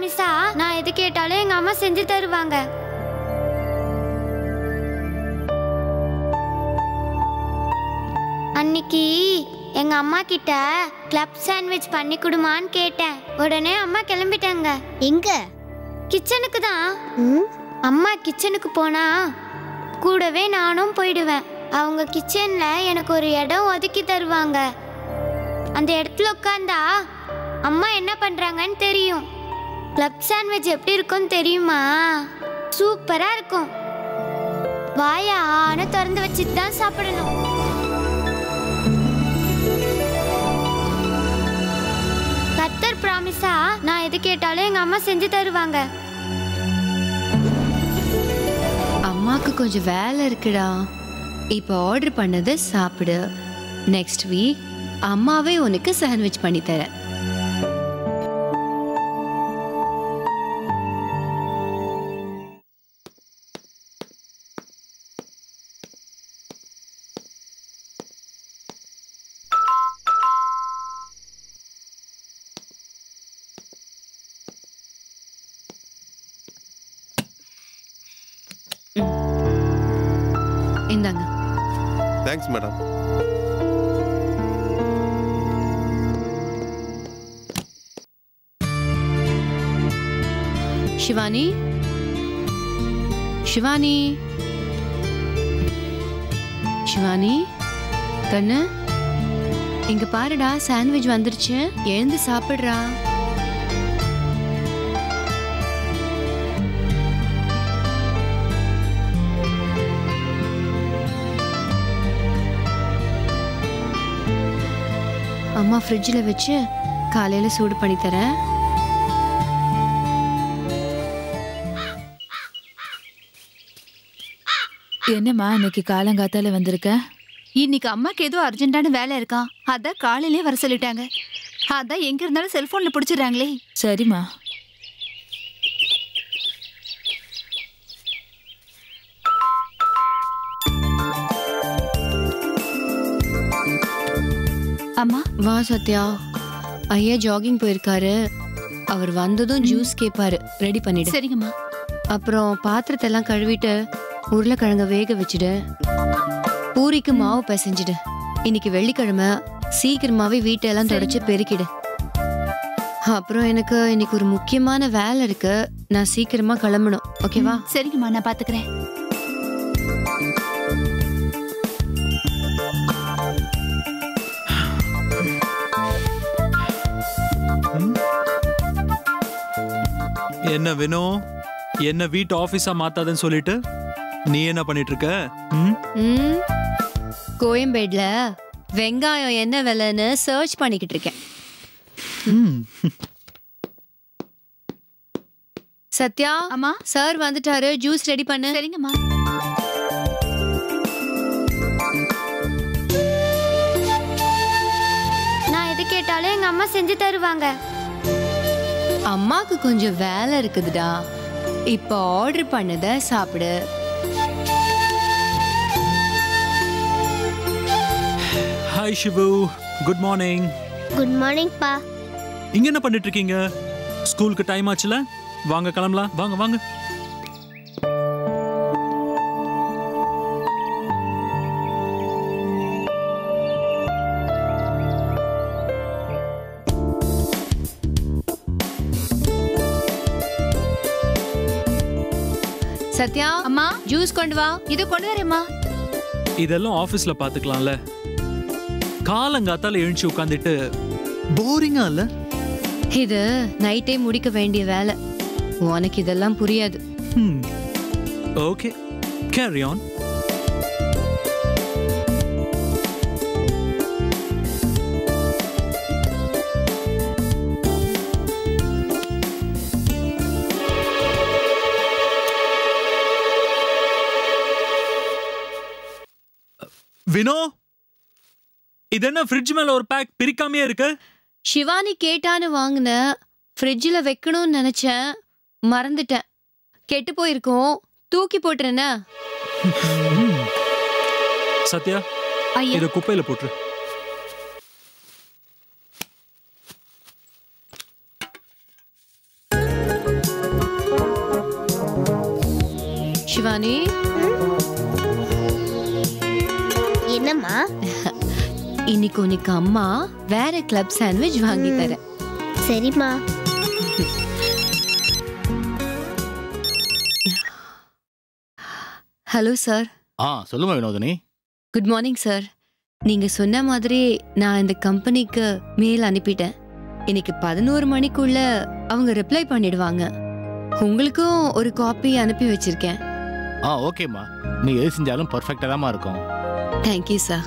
ப்ராமிஸா நான் எது கேட்டாலும் எங்க அம்மா செஞ்சு தருவாங்க. அன்னைக்கு எங்க அம்மா கிட்ட கிளப் சாண்ட்விச் பண்ணி கொடுமான்னு கேட்டேன். உடனே அம்மா கிளம்பிட்டாங்க. எங்க? கிச்சனுக்கு தான். அம்மா கிச்சனுக்கு போனா கூடவே நானும் போயிடுவேன். அவங்க கிச்சன்ல எனக்கு ஒரு இடம் ஒதுக்கி தருவாங்க. அந்த இடத்துல உட்காந்தா அம்மா என்ன பண்றாங்கன்னு தெரியும். கிளப் சாண்ட்விச் எப்படி இருக்கும்னு தெரியுமா? சூப்பரா இருக்கும். வாயை ஆன திறந்து வச்சுட்டு தான் சாப்பிடணும். கர்த்தர் ப்ராமிஸா நான் எது கேட்டாலும் எங்க அம்மா செஞ்சு தருவாங்க. அம்மாக்கு கொஞ்சம் வேலை இருக்குடா. இப்போ ஆர்டர் பண்ணதை சாப்பிடு. நெக்ஸ்ட் வீக் அம்மாவே உனக்கு சாண்ட்விச் பண்ணி தரேன். இந்தாங்க. Thanks madam. ஷிவானி, ஷிவானி, ஷிவானி கண்ணு, இங்க பாருடா, சாண்ட்விச் வந்துருச்சு. எழுந்து சாப்பிடுறா. அம்மா ஃப்ரிட்ஜில் வச்சு காலையில சூடு பண்ணி தரேன். என்னம்மா இன்னைக்கு காலங்காத்தால வந்திருக்க? இன்னைக்கு அம்மாக்கு ஏதோ அர்ஜென்ட்டான வேலை இருக்கா, அதான் காலையிலே வர சொல்லிட்டாங்க. அதான் எங்க இருந்தாலும் செல்போன்ல பிடிச்சிடுறாங்களே. சரிம்மா. அம்மா வா சத்யா. ஐயா ஜாகிங் போயிருக்காரு. அவர் வந்ததும் ஜூஸ் கேட்பாரு. ரெடி பண்ணிடு. சரிங்கம்மா. அப்புறம் பாத்திரத்தை எல்லாம் கழுவிட்டு உருளைக்கிழங்க வேக வச்சுடு. பூரிக்கு மாவு பிசைஞ்சிடு. இன்னைக்கு வெள்ளிக்கிழமை, சீக்கிரமாவே வீட்டெல்லாம் தொடச்சு பெருக்கிடு. அப்புறம் எனக்கு இன்னைக்கு ஒரு முக்கியமான வேலை இருக்கு. நான் சீக்கிரமா கிளம்பணும். ஓகேவா? சரிங்கம்மா, நான் பாத்துக்கிறேன். என்ன வேணும்? என்ன வீட்டு ஆபீஸா மாத்தாதன்னு சொல்லிட்டு நீ என்ன பண்ணிட்டு இருக்க? கோயம்பேடுல வெங்காயம் என்ன விலைன்னு சர்ச் பண்ணிக்கிட்டு இருக்கேன். சத்யா, அம்மா சார் வந்துட்டாரு. ஜூஸ் ரெடி பண்ணு. சரிங்கம்மா. நான் எது கேட்டாலும் எங்க அம்மா செஞ்சு தருவாங்க. அம்மாக்கு கொஞ்சம் வேலை இருக்குதுடா. இப்போ ஆர்டர் பண்ணத சாப்பிடு. Hi Shivu, good morning. Good morning பா. இங்க என்ன பண்ணிட்டு இருக்கீங்க? ஸ்கூலுக்கு டைம் ஆச்சுல, வாங்க கிளம்பலாம். வாங்க வாங்க. சத்யா, அம்மா ஜூஸ் கொண்டு வா. இது கொண்டு வரேம்மா. இதெல்லாம் ஆபீஸ்ல பாத்துக்கலாம்ல. காலங்காத்தால எழுந்துச்சு உட்காந்துட்டு போரிங்கா இல்ல? இது நைட்டே முடிக்க வேண்டிய வேலை. உனக்கு இதெல்லாம் புரியாது. Okay, carry on. வினோ, இது என்ன ஃப்ரிட்ஜ் மேல ஒரு பேக் பிரிக்காமே இருக்கு? ஷிவானி கேட்டான்னு வாங்கின. ஃப்ரிட்ஜில் வைக்கணும்னு நினைச்சேன், மறந்துட்டேன். கெட்டு போயிருக்கோம், தூக்கி போட்டுறேன்னா. சத்யா, இத குப்பையில போட்டுரு. சிவானி, என்னம்மா? இன்னைக்கு உனக்கு அம்மா வேற கிளப் சாண்ட்விச் வாங்கி தரேன். சரிம்மா. Hello sir. சொல்லுமா வினோதினி. Good morning sir. நீங்க சொன்ன மாதிரி நான் இந்த கம்பெனிக்கு மெயில் அனுப்பிட்டேன். இன்னைக்கு 11 மணிக்குள்ள அவங்க ரிப்ளை பண்ணிடுவாங்க. உங்களுக்கும் ஒரு காப்பி அனுப்பி வச்சிருக்கேன். ஓகேம்மா, நீ எது செஞ்சாலும் பர்ஃபெக்டா தான் இருக்கும். Thank you sir.